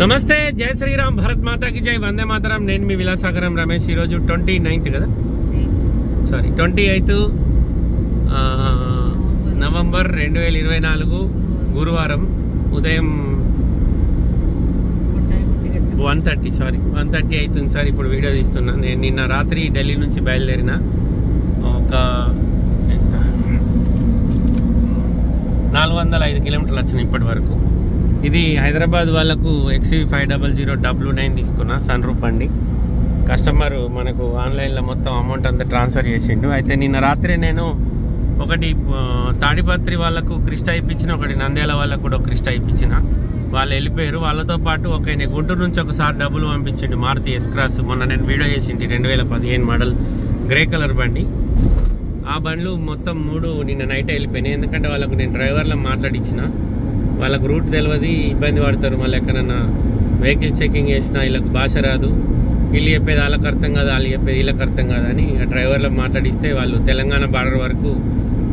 నమస్తే, జై శ్రీరామ్, భారత్ మాతాకి జై, వందే మాతరం. నేను మీ విలాసాగరం రమేష్. ఈరోజు 29th కదా, సారీ 28 నవంబర్ 2024 గురువారం ఉదయం 1:30 అవుతుంది సార్. ఇప్పుడు వీడియో తీస్తున్నా. నేను నిన్న రాత్రి ఢిల్లీ నుంచి బయలుదేరిన. ఒక 405 కిలోమీటర్లు వచ్చినాయి ఇప్పటి వరకు. ఇది హైదరాబాద్ వాళ్ళకు XUV 500W9 తీసుకున్నా, సన్ రూఫ్ బండి. కస్టమర్ మనకు ఆన్లైన్లో మొత్తం అమౌంట్ అంతా ట్రాన్స్ఫర్ చేసిండు. అయితే నిన్న రాత్రి నేను ఒకటి తాడిపత్రి వాళ్ళకు క్రిస్టా ఇప్పించిన, ఒకటి నంద్యాల వాళ్ళకు కూడా క్రిస్టా ఇప్పించిన. వాళ్ళు వెళ్ళిపోయారు. వాళ్ళతో పాటు ఒక గుంటూరు నుంచి ఒకసారి డబ్బులు పంపించండి, మారుతి S-Cross. మొన్న నేను వీడియో చేసింటి, 2015 మోడల్ గ్రే కలర్ బండి. ఆ బండ్లు మొత్తం 3 నిన్న నైట్ వెళ్ళిపోయినాయి. ఎందుకంటే వాళ్ళకు నేను డ్రైవర్లో మాట్లాడించిన, వాళ్ళకు రూట్ తెలియదు, ఇబ్బంది పడతారు. మళ్ళీ ఎక్కడన్నా వెహికల్ చెకింగ్ చేసినా వీళ్ళకి భాష రాదు, వీళ్ళు చెప్పేది వాళ్ళకి అర్థం కాదు, వాళ్ళు చెప్పేది వీళ్ళకి అర్థం కాదని డ్రైవర్లో మాట్లాడిస్తే వాళ్ళు తెలంగాణ బార్డర్ వరకు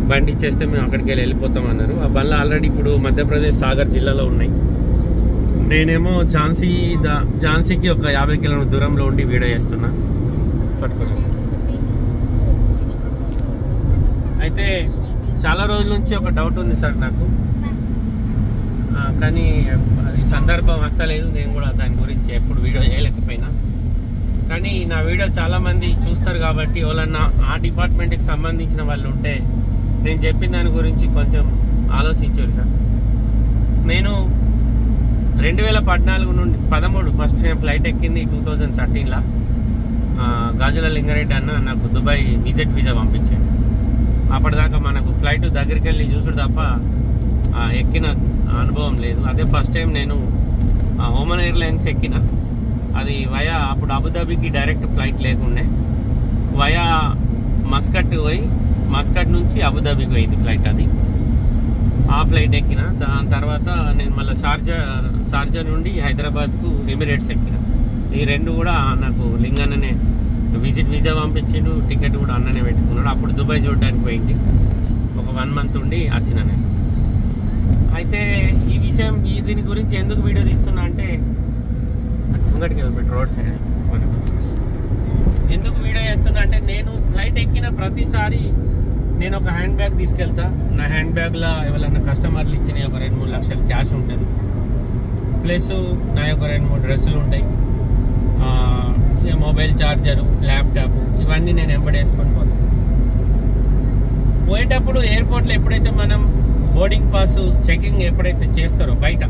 బండి ఇచ్చేస్తే మేము అక్కడికి వెళ్ళిపోతాం అన్నారు. ఆ బండ్లు ఆల్రెడీ ఇప్పుడు మధ్యప్రదేశ్ సాగర్ జిల్లాలో ఉన్నాయి. నేనేమో ఝాన్సీకి ఒక 50 కిలోమీటర్ల దూరంలో ఉండి వీడియో చేస్తున్నా. పట్టుకోండి. అయితే చాలా రోజుల నుంచి ఒక డౌట్ ఉంది సార్ నాకు, కానీ అది సందర్భం వస్తలేదు. నేను కూడా దాని గురించి ఎప్పుడు వీడియో చేయలేకపోయినా, కానీ నా వీడియో చాలామంది చూస్తారు కాబట్టి ఎవరన్నా ఆ డిపార్ట్మెంట్కి సంబంధించిన వాళ్ళు ఉంటే నేను చెప్పిన దాని గురించి కొంచెం ఆలోచించారు సార్. నేను 2014 నుండి 13 ఫస్ట్ నేను ఫ్లైట్ ఎక్కింది 2013లో. గాజుల లింగారెడ్డి అన్న నాకు దుబాయ్ విజిట్ వీజా పంపించాడు. అప్పటిదాకా మనకు ఫ్లైట్ దగ్గరికి వెళ్ళి చూసుడు తప్ప ఎక్కిన అనుభవం లేదు. అదే ఫస్ట్ టైం నేను ఓమన్ ఎయిర్లైన్స్ ఎక్కిన. అది వయా అప్పుడు అబుదాబికి డైరెక్ట్ ఫ్లైట్ లేకుండే, వయా మస్కట్ పోయి మస్కట్ నుంచి అబుదాబికి పోయింది ఫ్లైట్. అది ఆ ఫ్లైట్ ఎక్కిన. దాని తర్వాత నేను మళ్ళీ షార్జా నుండి హైదరాబాద్కు ఎమిరేట్స్ ఎక్కిన. ఈ రెండు కూడా నాకు లింగన్ననే విజిట్ వీజా పంపించిండు, టికెట్ కూడా అన్ననే పెట్టుకున్నాడు. అప్పుడు దుబాయ్ చూడడానికి పోయింది. ఒక 1 మంత్ ఉండి వచ్చిన నేను. అయితే ఈ విషయం దీని గురించి ఎందుకు వీడియో తీస్తున్నా అంటే, ముంగటికి వెళ్ళిపెట్టి రోడ్ సైడ్ ఎందుకు వీడియో చేస్తున్నా అంటే, నేను ఫ్లైట్ ఎక్కిన ప్రతిసారి నేను ఒక హ్యాండ్ బ్యాగ్ తీసుకెళ్తా. నా హ్యాండ్ బ్యాగ్లో ఎవరైనా కస్టమర్లు ఇచ్చిన ఒక 2-3 లక్షల క్యాష్ ఉంటుంది, ప్లస్ నా యొక్క 2-3 డ్రెస్సులు ఉంటాయి, మొబైల్ ఛార్జరు, ల్యాప్టాప్, ఇవన్నీ నేను వెంబడేసుకొని పోతాను. పోయేటప్పుడు ఎయిర్పోర్ట్లో ఎప్పుడైతే మనం బోర్డింగ్ పాస్ చెకింగ్ ఎప్పుడైతే చేస్తారో, బయట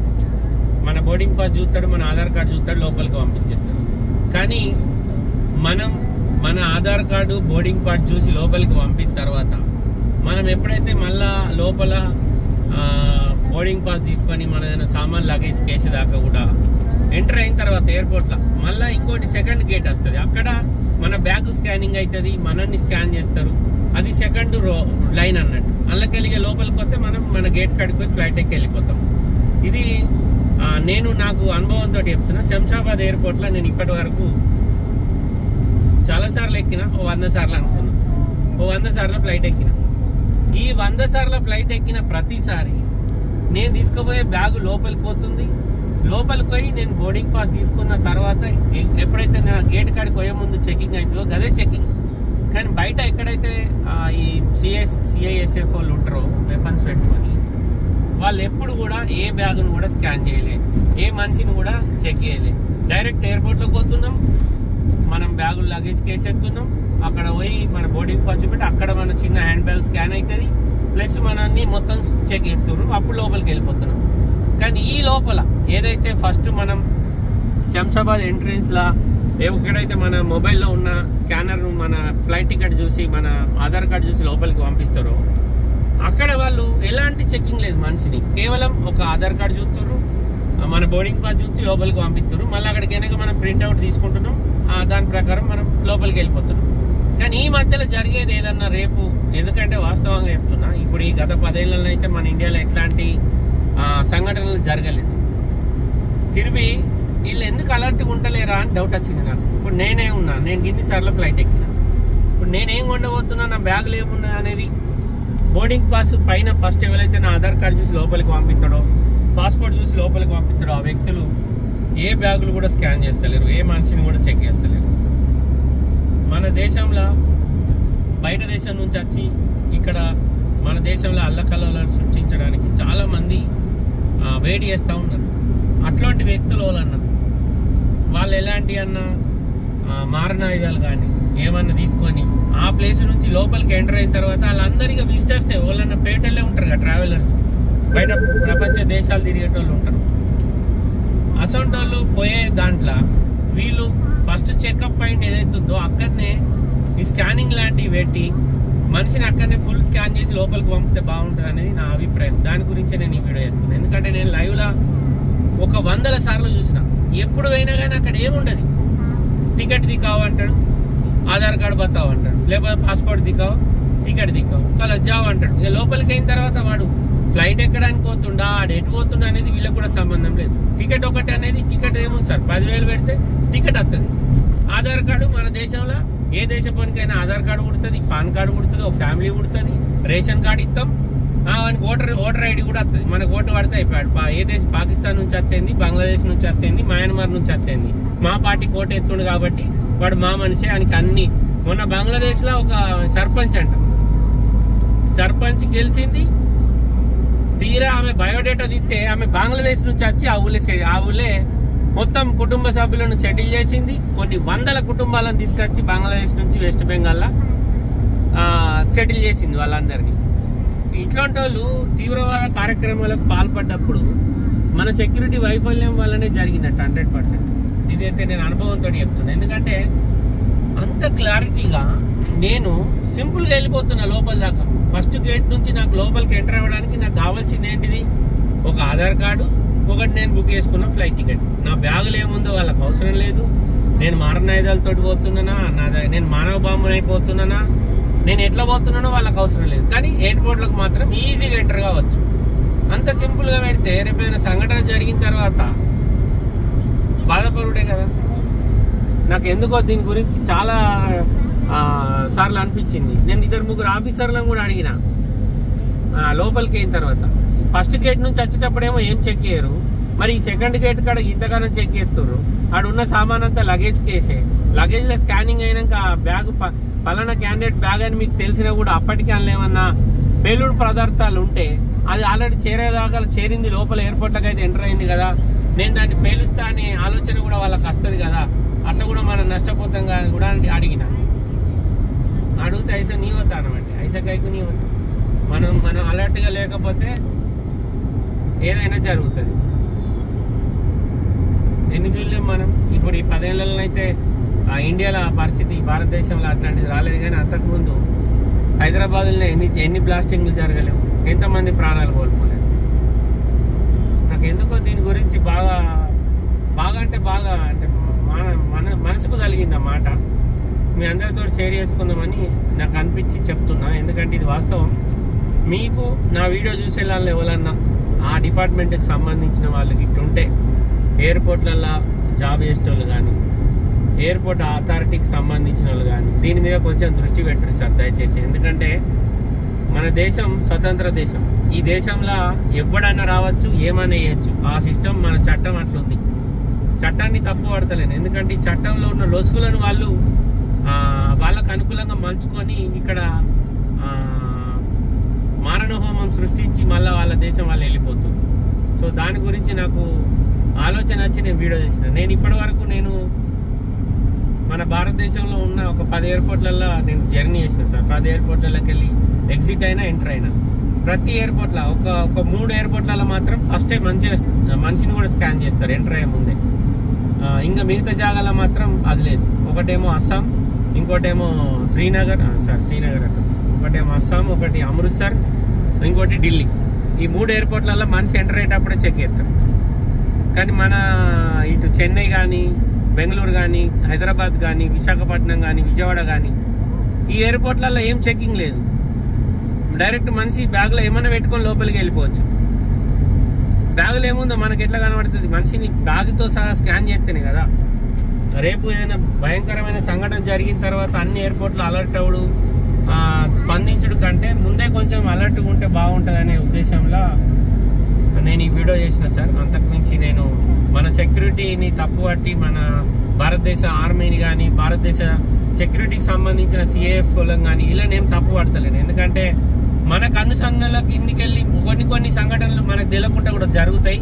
మన బోర్డింగ్ పాస్ చూస్తాడు, మన ఆధార్ కార్డు చూస్తాడు, లోపలికి పంపించేస్తాడు. కానీ మనం మన ఆధార్ కార్డు బోర్డింగ్ పాస్ చూసి లోపలికి పంపిన తర్వాత మనం ఎప్పుడైతే మళ్ళా లోపల బోర్డింగ్ పాస్ తీసుకొని మన ఏదైనా సామాన్ లగేజ్ కేసు దాకా కూడా ఎంటర్ అయిన తర్వాత ఎయిర్పోర్ట్లో మళ్ళీ ఇంకోటి సెకండ్ గేట్ వస్తుంది. అక్కడ మన బ్యాగ్ స్కానింగ్ అవుతుంది, మనల్ని స్కాన్ చేస్తారు. అది సెకండ్ లైన్ అన్నట్టు. అందులోకెళ్ళి లోపలికి వస్తే మనం మన గేట్ కాడికి పోయి ఫ్లైట్ ఎక్కి వెళ్ళిపోతాం. ఇది నేను నాకు అనుభవంతో చెప్తున్నా. శంషాబాద్ ఎయిర్పోర్ట్లో నేను ఇప్పటి వరకు చాలాసార్లు ఎక్కిన, 100 సార్లు అనుకున్నా, 100 సార్లు ఫ్లైట్ ఎక్కిన. ఈ 100 సార్ల ఫ్లైట్ ఎక్కిన ప్రతిసారి నేను తీసుకుపోయే బ్యాగు లోపలికి పోతుంది. లోపలికి పోయి నేను బోర్డింగ్ పాస్ తీసుకున్న తర్వాత ఎప్పుడైతే నా గేట్ కాడికి పోయే ముందు చెకింగ్ అవుతుందో అదే చెకింగ్. కానీ బయట ఎక్కడైతే ఈ CISF వాళ్ళు ఉంటారో వెపన్స్ పెట్టుకొని, వాళ్ళు ఎప్పుడు కూడా ఏ బ్యాగ్ను కూడా స్కాన్ చేయలే, ఏ మనిషిని కూడా చెక్ చేయలే. డైరెక్ట్ ఎయిర్పోర్ట్లోకి పోతున్నాం, మనం బ్యాగులు లగేజ్ కేసు ఎత్తున్నాం, అక్కడ పోయి మన బోర్డింగ్ పాస్ చూపెట్టి అక్కడ మన చిన్న హ్యాండ్ బ్యాగ్ స్కాన్ అవుతుంది, ప్లస్ మనల్ని మొత్తం చెక్ ఎత్తున్నారు, అప్పుడు లోపలికి వెళ్ళిపోతున్నాం. కానీ ఈ లోపల ఏదైతే ఫస్ట్ మనం శంషాబాద్ ఎంట్రెన్స్లా ఎక్కడైతే మన మొబైల్లో ఉన్న స్కానర్ మన ఫ్లైట్ టికెట్ చూసి మన ఆధార్ కార్డు చూసి లోపలికి పంపిస్తారో, అక్కడ వాళ్ళు ఎలాంటి చెకింగ్ లేదు మనిషిని. కేవలం ఒక ఆధార్ కార్డు చూస్తున్నారు, మన బోర్డింగ్ పాస్ చూసి లోపలికి పంపిస్తారు. మళ్ళీ అక్కడికి వెనక మనం ప్రింట్అవుట్ తీసుకుంటున్నాం, దాని ప్రకారం మనం లోపలికి వెళ్ళిపోతున్నాం. కానీ ఈ మధ్యలో జరిగేది ఏదన్నా రేపు, ఎందుకంటే వాస్తవంగా చెప్తున్నా, ఇప్పుడు ఈ గత 10 ఏళ్ళలో అయితే మన ఇండియాలో ఎట్లాంటి సంఘటనలు జరగలేదు. తిరిగి వీళ్ళు ఎందుకు అలర్ట్గా ఉండలేరా అని డౌట్ వచ్చింది నాకు. ఇప్పుడు నేనే ఉన్నా, నేను ఇన్నిసార్లు ఫ్లైట్ ఎక్కిన, ఇప్పుడు నేనేం కొండబోతున్నా, నా బ్యాగులు ఏమున్నా అనేది బోర్డింగ్ పాస్ పైన ఫస్ట్ ఎవరైతే నా ఆధార్ కార్డు చూసి లోపలికి పంపిస్తాడో, పాస్పోర్ట్ చూసి లోపలికి పంపిస్తాడో ఆ వ్యక్తులు ఏ బ్యాగులు కూడా స్కాన్ చేస్తలేరు, ఏ మనిషిని కూడా చెక్ చేస్తలేరు. మన దేశంలో బయట దేశం నుంచి వచ్చి ఇక్కడ మన దేశంలో అల్లకల్లోలను సృష్టించడానికి చాలా మంది వెయిట్ చేస్తూ ఉన్నారు. అట్లాంటి వ్యక్తులు వాళ్ళన్నా వాళ్ళు ఎలాంటి అన్న మారణాయుధాలు కానీ ఏమన్నా తీసుకొని ఆ ప్లేస్ నుంచి లోపలికి ఎంటర్ అయిన తర్వాత వాళ్ళందరికీ విజిటర్సే, వాళ్ళన్న పేటల్లే ఉంటారు కదా, ట్రావెలర్స్, బయట ప్రపంచ దేశాలు తిరిగేటోళ్ళు ఉంటారు. అసొంటి వాళ్ళు పోయే దాంట్లో వీళ్ళు ఫస్ట్ చెకప్ పాయింట్ ఏదైతుందో అక్కడనే ఈ స్కానింగ్ లాంటివి పెట్టి మనిషిని అక్కడనే ఫుల్ స్కాన్ చేసి లోపలికి పంపితే బాగుంటుంది అనేది నా అభిప్రాయం. దాని గురించే నేను ఈ వీడియో చేస్తున్నాను. ఎందుకంటే నేను లైవ్లో ఒక 100 సార్లు చూసిన. ఎప్పుడు పోయినా కానీ అక్కడ ఏముండదు. టికెట్ దికావు అంటాడు, ఆధార్ కార్డు బతావు అంటాడు, లేకపోతే పాస్పోర్ట్ దికావు, టికెట్ దికావు, కలర్ జావ్ అంటాడు. ఇక లోపలికి అయిన తర్వాత వాడు ఫ్లైట్ ఎక్కడానికి పోతుండా, ఆడు ఎటు పోతుండా అనేది వీళ్ళకి కూడా సంబంధం లేదు. టికెట్ ఒకటి అనేది టికెట్ ఏముంది సార్, 10,000 పెడితే టికెట్ వస్తుంది. ఆధార్ కార్డు మన దేశంలో ఏ దేశ పనికైనా ఆధార్ కార్డు కుడుతుంది, పాన్ కార్డు కుడుతుంది, ఒక ఫ్యామిలీ కుడుతుంది, రేషన్ కార్డు ఇస్తాం, వానికి ఓటర్ ఐడి కూడా వస్తుంది. మనకు ఓటు పడితే అయిపోయాడు. ఏ దేశం, పాకిస్తాన్ నుంచి వస్తేంది, బంగ్లాదేశ్ నుంచి వస్తేంది, మయన్మార్ నుంచి వస్తేంది. మా పార్టీకి ఓటు ఎత్తుండు కాబట్టి వాడు మా మనిషే. ఆయనకి అన్ని. మొన్న బంగ్లాదేశ్ లో ఒక సర్పంచ్ అంట, సర్పంచ్ గెలిచింది. తీరా ఆమె బయోడేటా దిస్తే ఆమె బంగ్లాదేశ్ నుంచి వచ్చి ఆ ఊళ్ళే మొత్తం కుటుంబ సభ్యులను సెటిల్ చేసింది. కొన్ని 100 కుటుంబాలను తీసుకొచ్చి బంగ్లాదేశ్ నుంచి వెస్ట్ బెంగాల్లో సెటిల్ చేసింది వాళ్ళందరినీ. ఇట్లాంటి వాళ్ళు తీవ్రవాద కార్యక్రమాలకు పాల్పడ్డప్పుడు మన సెక్యూరిటీ వైఫల్యం వల్లనే జరిగినట్టు 100%. ఇదైతే నేను అనుభవంతో చెప్తున్నా. ఎందుకంటే అంత క్లారిటీగా నేను సింపుల్గా వెళ్ళిపోతున్నా లోపల దాకా. ఫస్ట్ గేట్ నుంచి నాకు లోపలికి ఎంటర్ అవ్వడానికి నాకు కావాల్సింది ఏంటిది, ఒక ఆధార్ కార్డు, ఒకటి నేను బుక్ చేసుకున్న ఫ్లైట్ టికెట్. నా బ్యాగులు ఏముందో వాళ్ళకి అవసరం లేదు. నేను మారణాయుధాలతో పోతున్నానా, నేను మానవ బాంబుని అయిపోతున్నానా, నేను ఎట్లా పోతున్నానో వాళ్ళకి అవసరం లేదు. కానీ ఎయిర్పోర్ట్లకు మాత్రం ఈజీగా ఎంటర్ కావచ్చు. అంత సింపుల్గా పెడితే రేపైనా సంఘటన జరిగిన తర్వాత బాధపడుడే కదా. నాకు ఎందుకో దీని గురించి చాలా సార్లు అనిపించింది. నేను 2-3 ఆఫీసర్లను కూడా అడిగిన లోపలికి అయిన తర్వాత. ఫస్ట్ గేట్ నుంచి వచ్చేటప్పుడేమో ఏం చెక్ చేయరు, మరి ఈ సెకండ్ గేట్ కాడ ఇంతగానో చెక్ చేస్తారు. ఆడున్న సామాన్ అంతా లగేజ్ కేసే. లగేజ్ లో స్కానింగ్ అయినాక ఆ బ్యాగ్ పలానా క్యాండిడేట్ బ్యాగ్ అని మీకు తెలిసినా కూడా అప్పటికే అందులో ఏమన్నా పేలుడు పదార్థాలు ఉంటే అది ఆల్రెడీ చేరేదాకా చేరింది, లోపల ఎయిర్పోర్ట్లకు అయితే ఎంటర్ అయింది కదా, నేను దాన్ని పేలుస్తా అనే ఆలోచన కూడా వాళ్ళకి వస్తుంది కదా, అట్లా కూడా మనం నష్టపోతాం కానీ కూడా అడిగిన. అడిగితే ఐసా నీ వస్తానమంటే ఐసాకైకు నీ వస్తా. మనం అలర్ట్గా లేకపోతే ఏదైనా జరుగుతుంది. ఎన్ని చూడలేము మనం. ఇప్పుడు ఈ 10 ఏళ్లలో అయితే ఇండియాలో ఆ పరిస్థితి, భారతదేశంలో అట్లాంటిది రాలేదు. కానీ అంతకుముందు హైదరాబాద్లో ఎన్ని బ్లాస్టింగ్లు జరగలేవు, ఎంతమంది ప్రాణాలు కోల్పోలేదు. నాకు ఎందుకో దీని గురించి బాగా అంటే మనసుకు కలిగింది ఆ మాట. మీ అందరితో షేర్ చేసుకుందామని నాకు అనిపించి చెప్తున్నా. ఎందుకంటే ఇది వాస్తవం. మీకు నా వీడియో చూసే వాళ్ళు ఎవరన్నా ఆ డిపార్ట్మెంట్కి సంబంధించిన వాళ్ళకి ఇట్లుంటే, ఎయిర్పోర్ట్లలో జాబ్ చేసేటోళ్ళు కానీ, ఎయిర్పోర్ట్ అథారిటీకి సంబంధించిన వాళ్ళు కానీ దీని మీద కొంచెం దృష్టి పెట్టరు సార్ దయచేసి. ఎందుకంటే మన దేశం స్వతంత్ర దేశం. ఈ దేశంలో ఎవడన్నా రావచ్చు, ఏమైనా వేయచ్చు. ఆ సిస్టమ్, మన చట్టం అట్లుంది. చట్టాన్ని తప్పు పడతలేను. ఎందుకంటే ఈ చట్టంలో ఉన్న లొసుగులను వాళ్ళకు అనుకూలంగా మలుచుకొని ఇక్కడ మారణహోమం సృష్టించి మళ్ళీ వాళ్ళ దేశం వాళ్ళు వెళ్ళిపోతుంది. సో దాని గురించి నాకు ఆలోచన వచ్చి నేను వీడియో చేసిన. నేను ఇప్పటి వరకు మన భారతదేశంలో ఉన్న ఒక 10 ఎయిర్పోర్ట్లలో నేను జర్నీ చేసిన సార్. 10 ఎయిర్పోర్ట్లలోకి వెళ్ళి ఎగ్జిట్ అయినా ఎంటర్ అయినా. ప్రతి ఎయిర్పోర్ట్లో ఒక 3 ఎయిర్పోర్ట్లలో మాత్రం ఫస్ట్ టైం మనిషిని కూడా స్కాన్ చేస్తారు ఎంటర్ అయ్యే ముందే. ఇంకా మిగతా జాగాలో మాత్రం అది లేదు. ఒకటేమో అస్సాం, ఇంకోటేమో శ్రీనగర్ ఒకటేమో అస్సాం, ఒకటి అమృత్సర్, ఇంకోటి ఢిల్లీ. ఈ 3 ఎయిర్పోర్ట్లలో మనిషి ఎంటర్ అయ్యేటప్పుడే చెక్ చేస్తారు. కానీ మన ఇటు చెన్నై కానీ, బెంగళూరు కానీ, హైదరాబాద్ కానీ, విశాఖపట్నం కానీ, విజయవాడ కానీ ఈ ఎయిర్పోర్ట్లలో ఏం చెకింగ్ లేదు. డైరెక్ట్ మనిషి బ్యాగ్లో ఏమైనా పెట్టుకొని లోపలికి వెళ్ళిపోవచ్చు. బ్యాగులో ఏముందో మనకి ఎట్లా కనబడుతుంది, మనిషిని బ్యాగ్తో సహా స్కాన్ చేస్తేనే కదా. రేపు ఏదైనా భయంకరమైన సంఘటన జరిగిన తర్వాత అన్ని ఎయిర్పోర్ట్లు అలర్ట్ అవ్వడు, స్పందించుడు కంటే ముందే కొంచెం అలర్ట్గా ఉంటే బాగుంటుంది అనే ఉద్దేశంలో నేను ఈ వీడియో చేసిన సార్. అంతకుమించి నేను మన సెక్యూరిటీని తప్పుపట్టి మన భారతదేశ ఆర్మీని కానీ భారతదేశ సెక్యూరిటీకి సంబంధించిన సిఏఎఫ్ కానీ ఇలా నేను తప్పు పడతలేను. ఎందుకంటే మనకు అనుసంధానాల కిందికెళ్ళి కొన్ని సంఘటనలు మనకు తెలియకుండా కూడా జరుగుతాయి.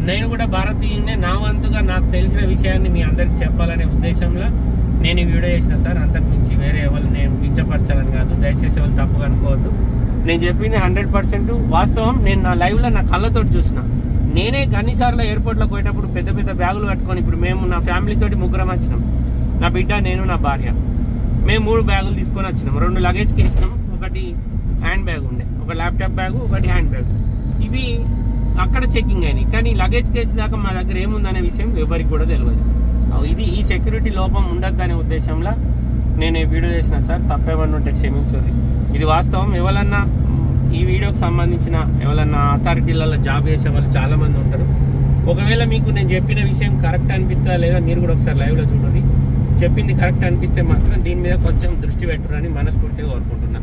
నేను కూడా భారతీయునే, నా వంతుగా నాకు తెలిసిన విషయాన్ని మీ అందరికి చెప్పాలనే ఉద్దేశంలో నేను ఈ వీడియో చేసిన సార్. అంతకు మించి వేరే ఎవరు నేను కించపరచాలని కాదు, దయచేసి ఎవరు తప్పుగా అనుకోవద్దు. నేను చెప్పింది 100% వాస్తవం. నేను నా లైవ్లో నా కళ్ళతో చూసిన. నేనే అన్నిసార్లు ఎయిర్పోర్ట్లో పోయేటప్పుడు పెద్ద పెద్ద బ్యాగులు కట్టుకొని, ఇప్పుడు మేము నా ఫ్యామిలీతోటి ముగ్గురం వచ్చినాం, నా బిడ్డ, నేను, నా భార్య. మేము 3 బ్యాగులు తీసుకొని వచ్చినాం. 2 లగేజ్కి వేసినాం, ఒకటి హ్యాండ్ బ్యాగ్ ఉండే, ఒక ల్యాప్టాప్ బ్యాగు, ఒకటి హ్యాండ్ బ్యాగ్. ఇవి అక్కడ చెకింగ్ అయినాయి. కానీ లగేజ్ కేసు దాకా మా దగ్గర ఏముందనే విషయం ఎవరికి కూడా తెలియదు. ఇది ఈ సెక్యూరిటీ లోపం ఉండద్దనే ఉద్దేశంలో నేను ఈ వీడియో చేసిన సార్. తప్పేమన్నా ఉంటే క్షమించండి. ఇది వాస్తవం. ఎవరన్నా ఈ వీడియోకి సంబంధించిన ఎవరన్నా అథారిటీలలో జాబ్ చేసే వాళ్ళు చాలా మంది ఉంటారు. ఒకవేళ మీకు నేను చెప్పిన విషయం కరెక్ట్ అనిపిస్తుందా లేదా మీరు కూడా ఒకసారి లైవ్లో చూడండి. చెప్పింది కరెక్ట్ అనిపిస్తే మాత్రం దీని మీద కొంచెం దృష్టి పెట్టురని మనస్ఫూర్తిగా కోరుకుంటున్నా.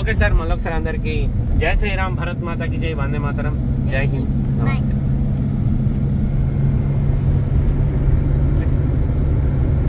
ఓకే సార్, మళ్ళొకసారి అందరికీ జై శ్రీరామ్, భారత్ మాతాకి జై, వందే మాతరం, జై హింద్, నమస్తే.